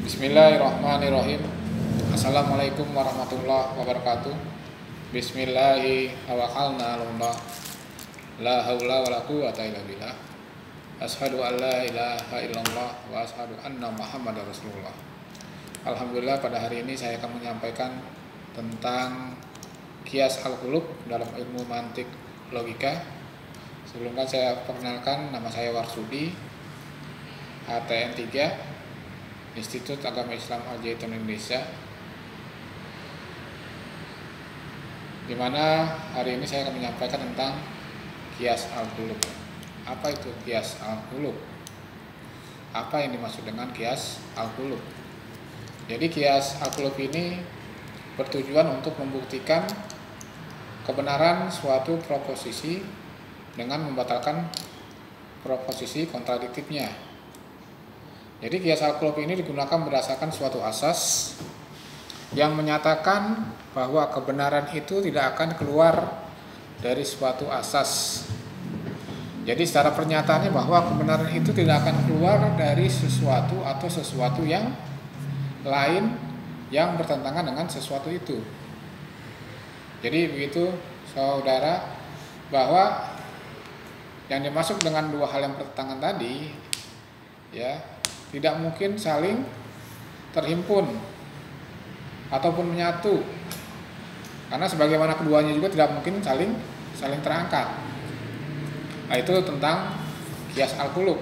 Bismillahirrahmanirrahim. Assalamualaikum warahmatullahi wabarakatuh. Bismillahirrahmanirrahim. La haula wala quwwata illa billah. Asyhadu an la ilaha illallah wa asyhadu anna Muhammadar Rasulullah. Alhamdulillah, pada hari ini saya akan menyampaikan tentang qiyas al-qulub dalam ilmu mantik logika. Sebelumnya saya perkenalkan, nama saya Warsudi, HTN 3, Institut Agama Islam Al-Zaitun Indonesia, di mana hari ini saya akan menyampaikan tentang qiyas al-qulub. Apa itu qiyas al-qulub? Apa yang dimaksud dengan qiyas al-qulub? Jadi qiyas al-qulub ini bertujuan untuk membuktikan kebenaran suatu proposisi dengan membatalkan proposisi kontradiktifnya. Jadi qiyas al-qulub ini digunakan berdasarkan suatu asas yang menyatakan bahwa kebenaran itu tidak akan keluar dari suatu asas. Jadi secara pernyataannya bahwa kebenaran itu tidak akan keluar dari sesuatu atau sesuatu yang lain yang bertentangan dengan sesuatu itu. Jadi begitu saudara, bahwa yang dimaksud dengan dua hal yang bertentangan tadi, ya, tidak mungkin saling terhimpun ataupun menyatu, karena sebagaimana keduanya juga tidak mungkin saling terangkat. Nah, itu tentang qiyas al-qulub.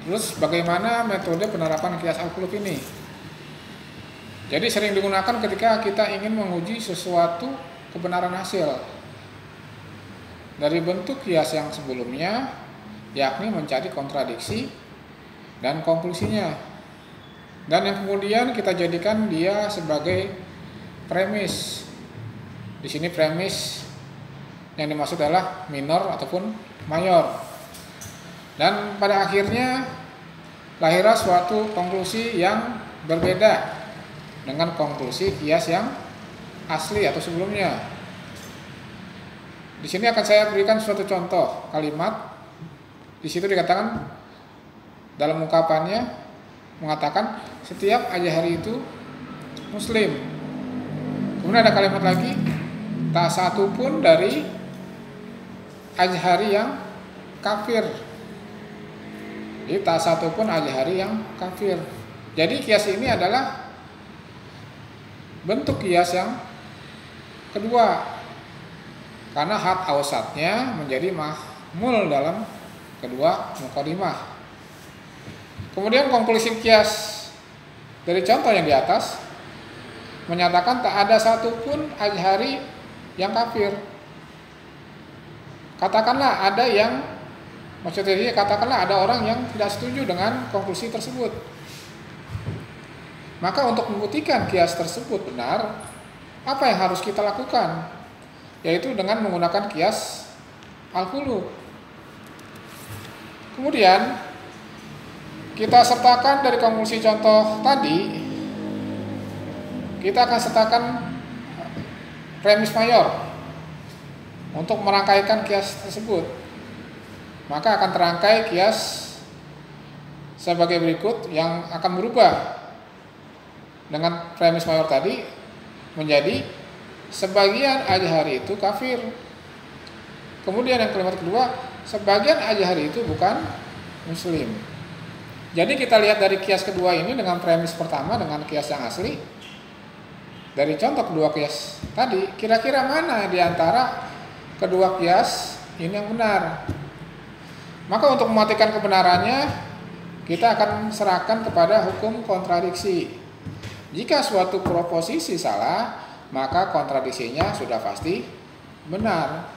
Terus bagaimana metode penerapan qiyas al-qulub ini? Jadi sering digunakan ketika kita ingin menguji sesuatu kebenaran hasil dari bentuk qiyas yang sebelumnya, yakni mencari kontradiksi dan konklusinya, dan yang kemudian kita jadikan dia sebagai premis. Di sini premis yang dimaksud adalah minor ataupun mayor, dan pada akhirnya lahirlah suatu konklusi yang berbeda dengan konklusi qiyas yang asli atau sebelumnya. Di sini akan saya berikan suatu contoh kalimat. Di situ dikatakan, dalam ungkapannya mengatakan setiap Azhari itu muslim. Kemudian ada kalimat lagi, tak satu pun dari Azhari yang kafir. Jadi tak satu pun Azhari yang kafir. Jadi qiyas ini adalah bentuk qiyas yang kedua, karena had awsatnya menjadi mahmul dalam kedua muqaddimah. Kemudian konklusi qiyas dari contoh yang di atas menyatakan tak ada satupun Azhari yang kafir. Katakanlah ada yang, maksudnya katakanlah ada orang yang tidak setuju dengan konklusi tersebut. Maka untuk membuktikan qiyas tersebut benar, apa yang harus kita lakukan? Yaitu dengan menggunakan qiyas al-qulub. Kemudian kita sertakan dari konklusi contoh tadi, kita akan sertakan premis mayor untuk merangkaikan qiyas tersebut. Maka akan terangkai qiyas sebagai berikut, yang akan berubah dengan premis mayor tadi menjadi sebagian Azhari itu kafir. Kemudian yang kalimat kedua, sebagian Azhari itu bukan muslim. Jadi kita lihat dari qiyas kedua ini dengan premis pertama dengan qiyas yang asli. Dari contoh kedua qiyas tadi, kira-kira mana di antara kedua qiyas ini yang benar? Maka untuk mematikan kebenarannya, kita akan serahkan kepada hukum kontradiksi. Jika suatu proposisi salah, maka kontradiksinya sudah pasti benar.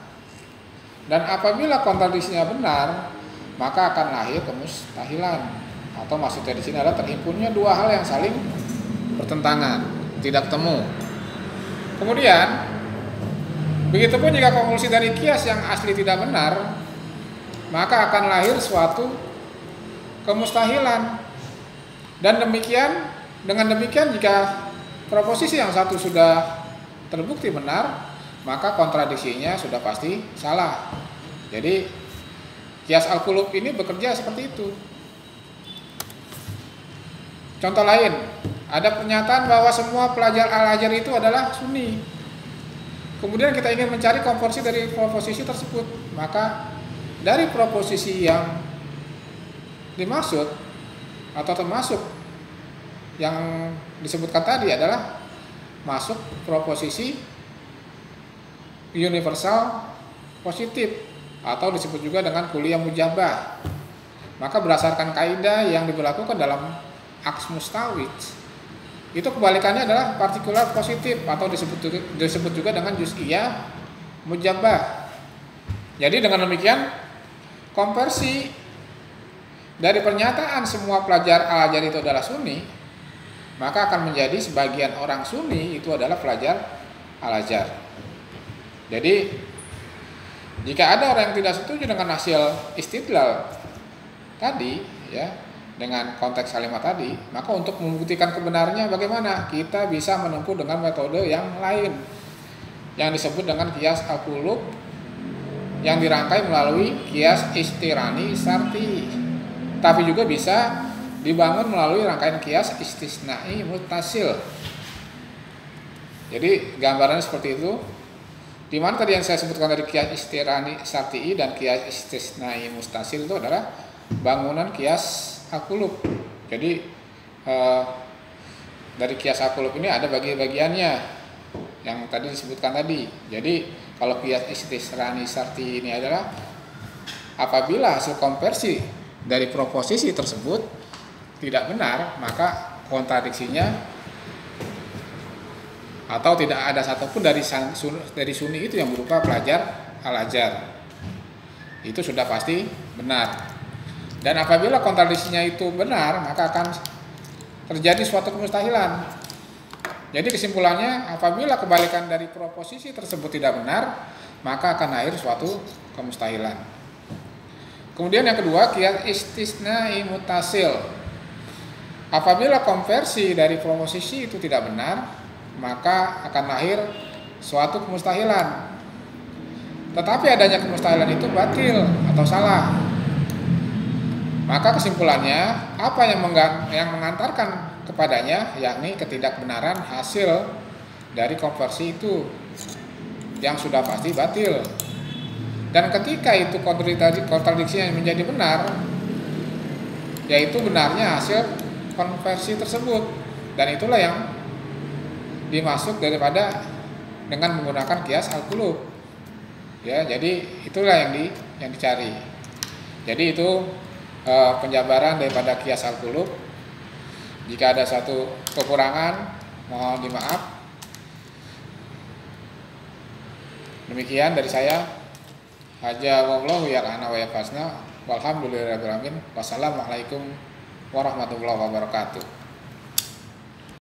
Dan apabila kontradiksinya benar, maka akan lahir kemustahilan. Atau maksudnya di sini adalah terhimpunnya dua hal yang saling bertentangan, tidak temu. Kemudian, begitupun jika konklusi dari qiyas yang asli tidak benar, maka akan lahir suatu kemustahilan. Dan dengan demikian jika proposisi yang satu sudah terbukti benar, maka kontradiksinya sudah pasti salah. Jadi qiyas al-qulub ini bekerja seperti itu. Contoh lain, ada pernyataan bahwa semua pelajar Al-Azhar itu adalah Sunni. Kemudian kita ingin mencari konversi dari proposisi tersebut, maka dari proposisi yang dimaksud atau termasuk yang disebutkan tadi adalah masuk proposisi universal positif atau disebut juga dengan kuliah mujabah. Maka berdasarkan kaidah yang diberlakukan dalam aks mustawid, itu kebalikannya adalah partikular positif atau disebut juga dengan juz'iyah mujabah. Jadi dengan demikian konversi dari pernyataan semua pelajar Al-Azhar itu adalah Sunni, maka akan menjadi sebagian orang Sunni itu adalah pelajar Al-Azhar. Jadi jika ada orang yang tidak setuju dengan hasil istidlal tadi, ya, dengan konteks kalimat tadi, maka untuk membuktikan kebenarannya bagaimana? Kita bisa menempuh dengan metode yang lain yang disebut dengan qiyas al-qulub yang dirangkai melalui qiyas istirani syarti, tapi juga bisa dibangun melalui rangkaian qiyas istisnai muttasil. Jadi gambarannya seperti itu. Di mana tadi yang saya sebutkan dari qiyas istirani syarti dan qiyas istisnai muttasil itu adalah bangunan qiyas al-qulub. Jadi dari qiyas al-qulub ini ada bagi-bagiannya yang tadi disebutkan tadi. Jadi kalau qiyas istisnai syarti ini adalah apabila hasil konversi dari proposisi tersebut tidak benar, maka kontradiksinya atau tidak ada satupun dari Sunni itu yang berupa pelajar Al-Azhar, itu sudah pasti benar. Dan apabila kontradiksinya itu benar, maka akan terjadi suatu kemustahilan. Jadi kesimpulannya, apabila kebalikan dari proposisi tersebut tidak benar, maka akan lahir suatu kemustahilan. Kemudian yang kedua, qiyas istisnai muttasil. Apabila konversi dari proposisi itu tidak benar, maka akan lahir suatu kemustahilan. Tetapi adanya kemustahilan itu batil atau salah. Maka kesimpulannya, apa yang mengantarkan kepadanya, yakni ketidakbenaran hasil dari konversi itu yang sudah pasti batil. Dan ketika itu kontradiksinya menjadi benar, yaitu benarnya hasil konversi tersebut, dan itulah yang dimaksud daripada dengan menggunakan qiyas al-qulub. Ya, jadi itulah yang dicari. Jadi itu penjabaran daripada qiyas al-qulub. Jika ada satu kekurangan, mohon dimaaf. Demikian dari saya. Haja wallahu ya'ana wa yafasna. Walhamdulillahirabbil alamin. Wassalamualaikum warahmatullahi wabarakatuh.